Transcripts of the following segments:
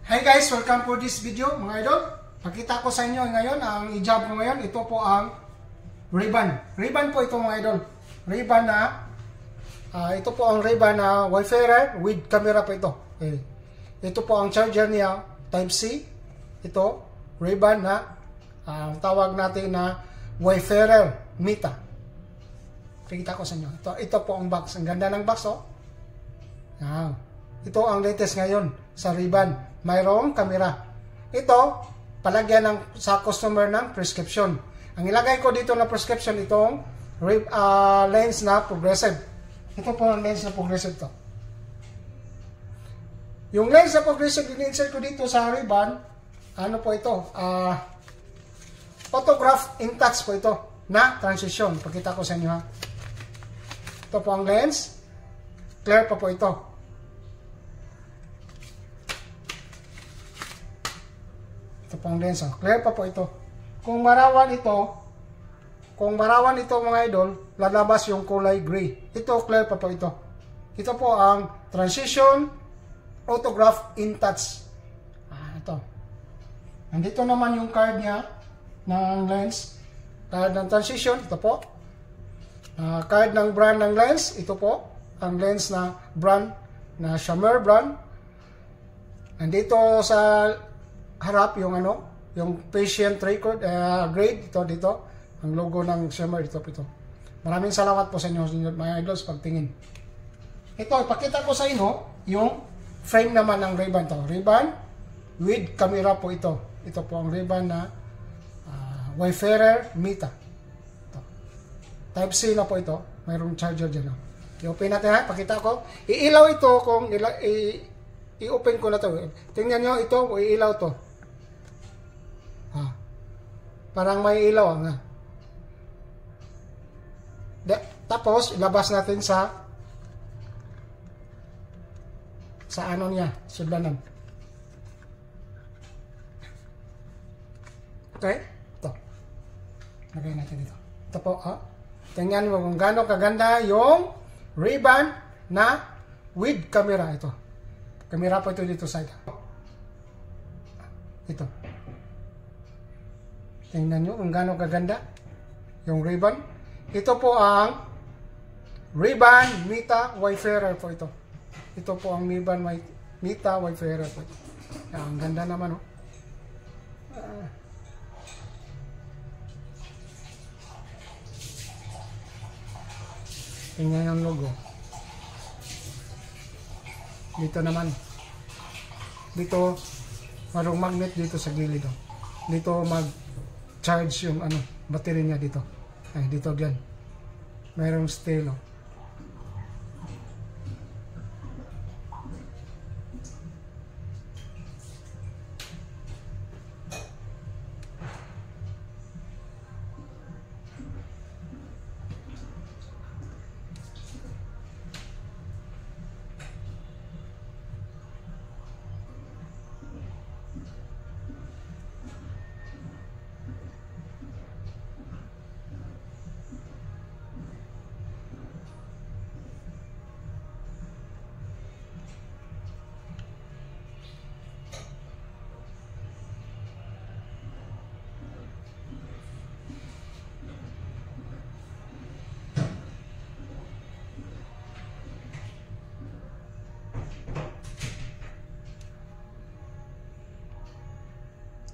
Hi guys, welcome for this video mga idol. Pakita ko sa inyo ngayon ang hijab ko ngayon. Ito po ang Ray-Ban. Ray-Ban po ito mga idol. Ray-Ban na ito po ang Ray-Ban na Wayfarer with camera po ito. Okay. Ito po ang charger niya, Type C. Ito Ray-Ban na ang tawag natin na Wayfarer Meta. Pakita ko sa inyo. Ito po ang box. Ang ganda ng box oh. Yan. Ito ang latest ngayon sa Ray-Ban. Mayroong camera. Ito, palagyan sa customer ng prescription. Ang ilagay ko dito na prescription, itong lens na progressive. Ito po ang lens na progressive to. Yung lens na progressive, in-insert ko dito sa Ray-Ban, ano po ito? Photograph in touch po ito na transition. Pakita ko sa inyo ha. Ito po ang lens. Clear pa po ito. Ito pang lens. Clear pa po ito. Kung marawan ito mga idol, lalabas yung kulay gray. Ito clear pa po ito. Ito po ang transition photograph in touch. Ito. Nandito naman yung card niya ng lens. Card ng transition. Ito po. Card ng brand ng lens. Ito po. Ang lens na brand na Shamir brand. Nandito sa harap yung yung patient record grade dito ang logo ng Shamir dito. Maraming salamat po sa inyo mga idols pagtingin. Ito ipakita ko sa inyo yung frame naman ng Ray-Ban to. Ray-Ban with camera po ito. Ito po ang Ray-Ban na Wayfarer Meta. Ito. Type C na po ito. Mayroong charger diyan. I-open natin ha. Pakita ko. Iilaw ito kung i-open ko na to. Tingnan nyo ito, iilaw to. Parang may ilaw nga. Tapos ilabas natin sa ano niya, sudlanan. Okay? Ito. Lagay natin dito. Ito po, tingnan mo kung gaano kaganda yung Ray-Ban na with camera ito. Camera po ito dito side. Ito. Tingnan nyo kung gaano kaganda yung Ray-Ban. Ito po ang Ray-Ban Meta Wayfarer po ito. Ito po ang Ray-Ban Meta Wayfarer po ito. Ang ganda naman oh. Tingnan yung logo. Dito naman. Dito mayroong magnet dito sa gilid oh. Dito charge yung battery niya dito. Ay, dito diyan. Mayroong stelo.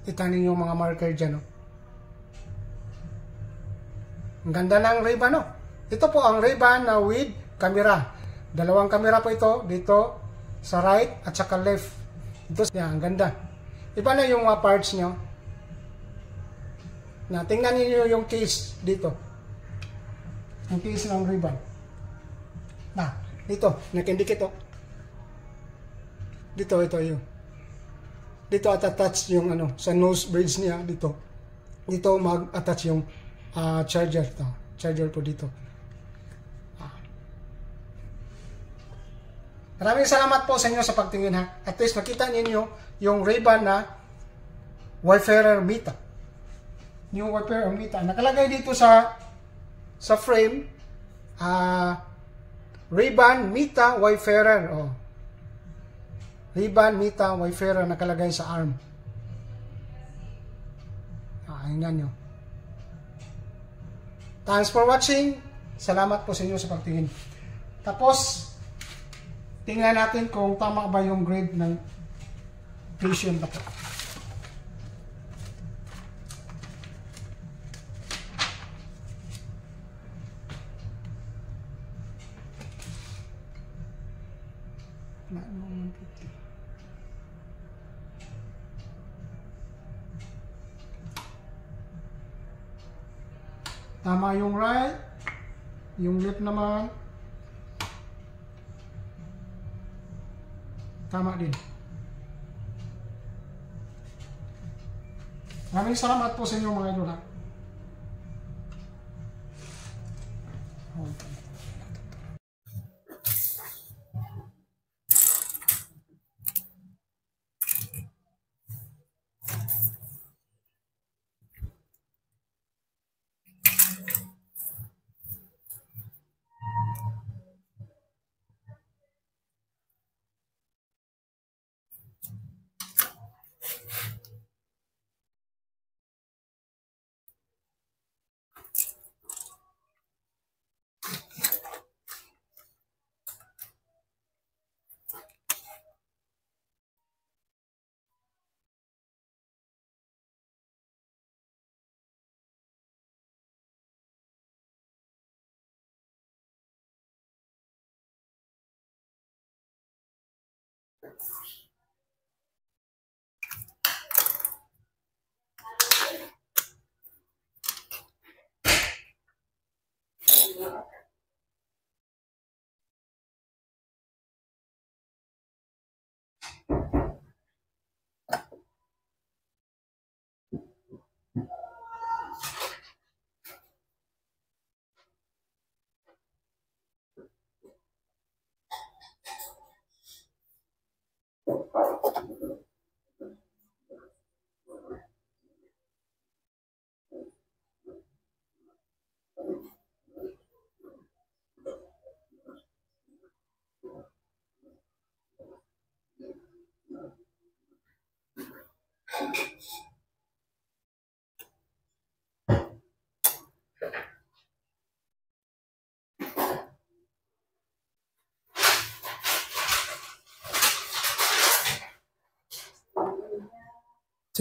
Itanin yung mga marker dyan. Oh. Ang ganda ng Ray-Ban. Oh. Ito po ang Ray-Ban na with camera. Dalawang camera po ito. Dito sa right at saka left. Ito ang ganda. Iba na yung mga parts nyo. Tingnan niyo yung case dito. Yung case ng Ray-Ban. Dito. Nakindikit oh. Dito ito yun. Dito attach yung sa nose bridge niya dito. Dito mag-attach yung charger to. Charger po dito. Maraming salamat po sa inyo sa pagtingin ha. At least makita niyo yung Ray-Ban na Wayfarer Meta. Yung Wayfarer Meta. Nakalagay dito sa frame Ray-Ban Meta Wayfarer. Oh. Ray-Ban Meta Wayfarer nakalagay sa arm. Tingnan nyo. Thanks for watching. Salamat po sa inyo sa pagtingin. Tapos, tingnan natin kung tama ba yung grade ng patient na po. Tama yung right, yung left naman tama din. Maraming salamat po sa inyo mga idol.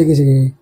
Sige, sige.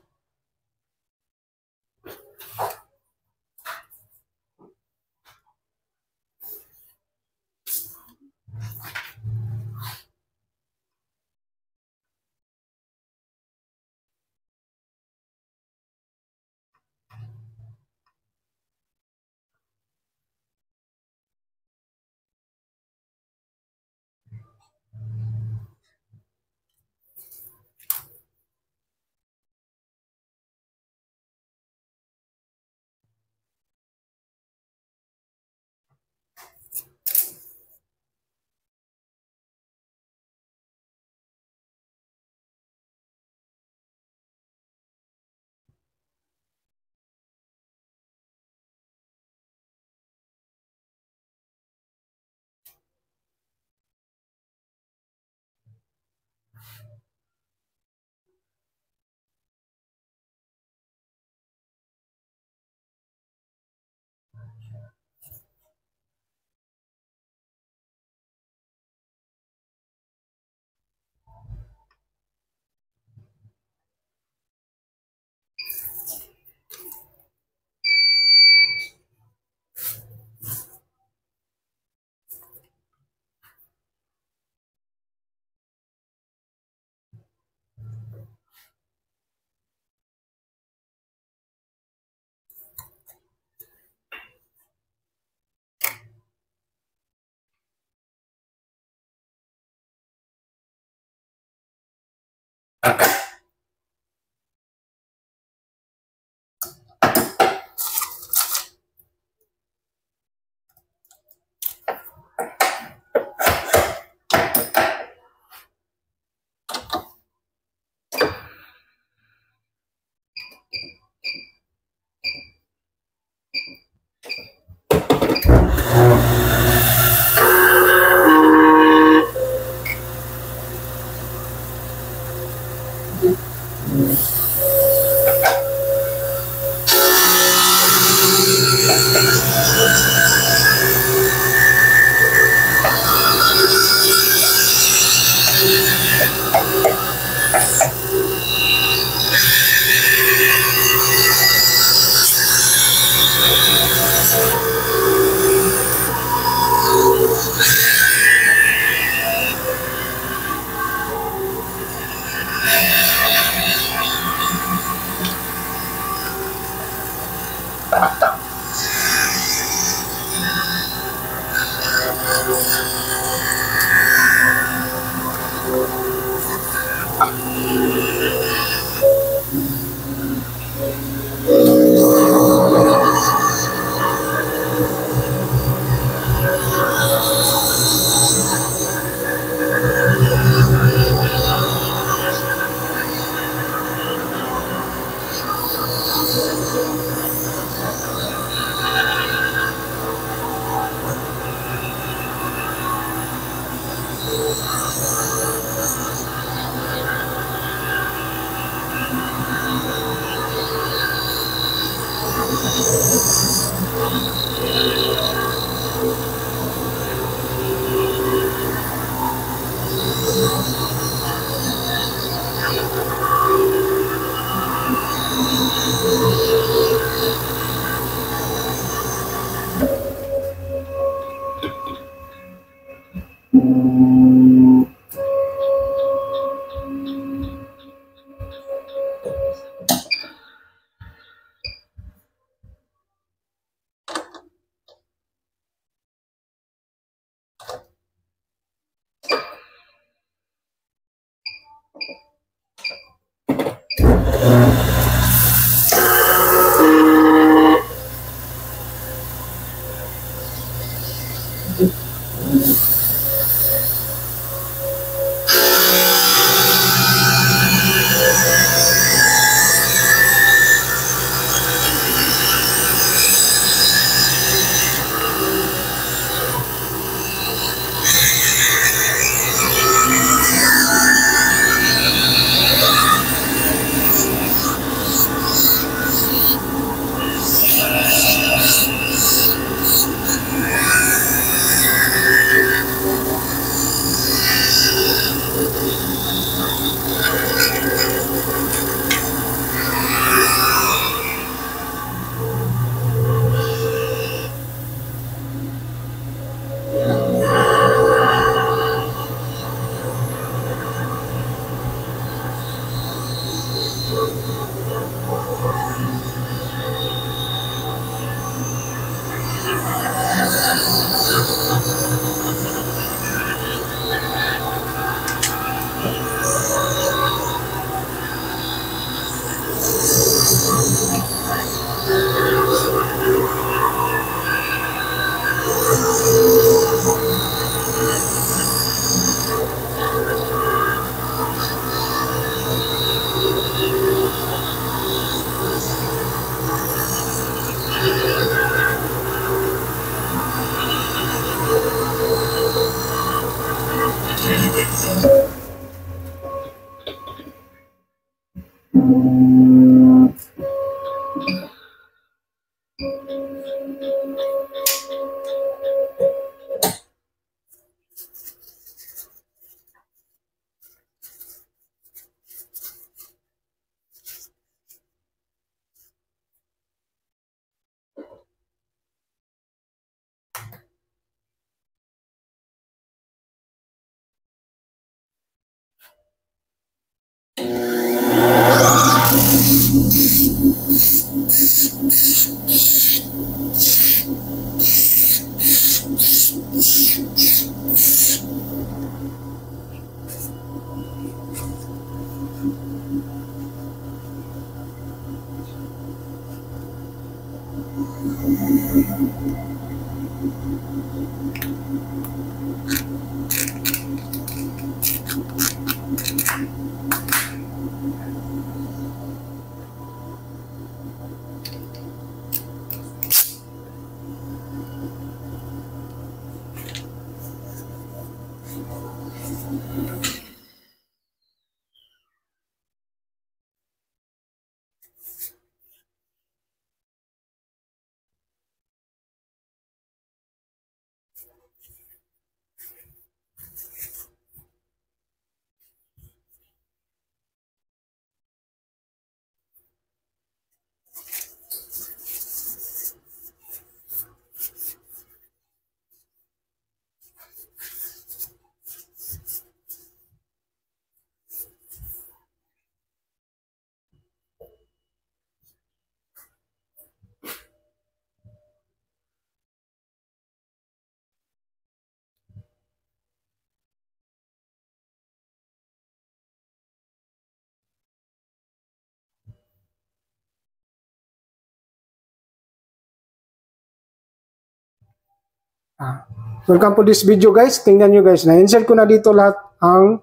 Welcome to this video guys. Tingnan nyo guys, na-insert ko na dito lahat ang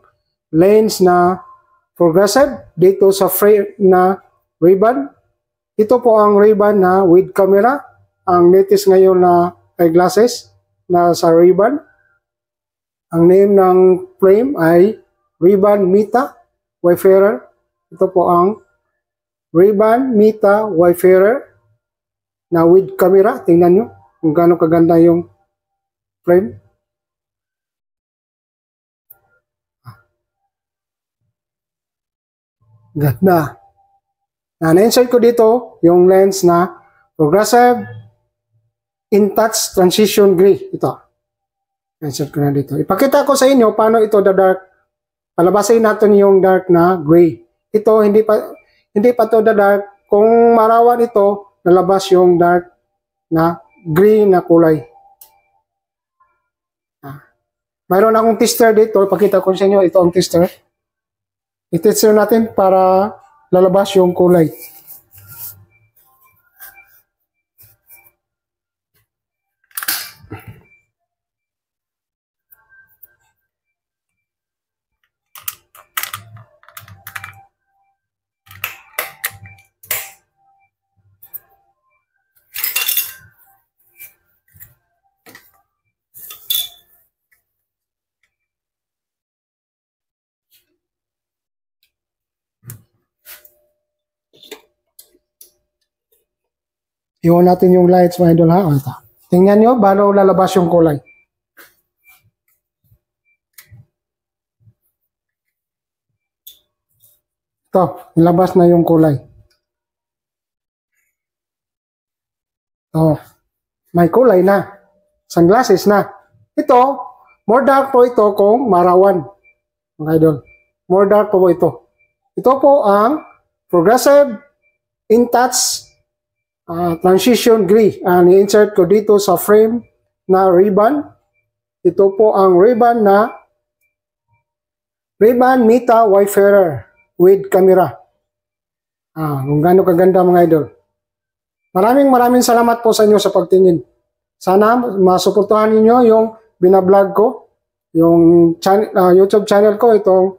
lens na progressive dito sa frame na Ray-Ban. Ito po ang Ray-Ban na with camera. Ang latest ngayon na eyeglasses na sa Ray-Ban. Ang name ng frame ay Ray-Ban Meta Wayfarer. Ito po ang Ray-Ban Meta Wayfarer na with camera. Tingnan nyo kung gaano kaganda yung frame. Ganda. Na-insert ko dito yung lens na progressive InTouch Transition Gray. Ito. Insert ko na dito. Ipakita ko sa inyo paano ito dark. Palabasin natin yung dark na gray. Ito hindi pa to dark. Kung marawan ito, lalabas yung dark na gray na kulay. Mayroon akong tester dito. Ipakita ko sa inyo. Ito ang tester. I-tester natin para lalabas yung kulay. Iwan natin yung lights mga idol ha. Ito. Tingnan nyo, bago lalabas yung kulay. Ito, nilabas na yung kulay. Ito, may kulay na. Sunglasses na. Ito, more dark po ito kung marawan. Mga idol, more dark po ito. Ito po ang progressive InTouch transition gray. I-insert ko dito sa frame na Ray-Ban. Ito po ang Ray-Ban na Ray-Ban Meta Wayfarer with camera. Kung gaano kaganda mga idol. Maraming salamat po sa inyo sa pagtingin. Sana masuportahan niyo yung binablog ko, yung YouTube channel ko, itong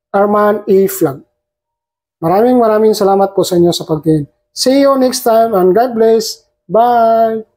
Arman E Vlog. Maraming salamat po sa inyo sa pagtingin. See you next time and God bless. Bye!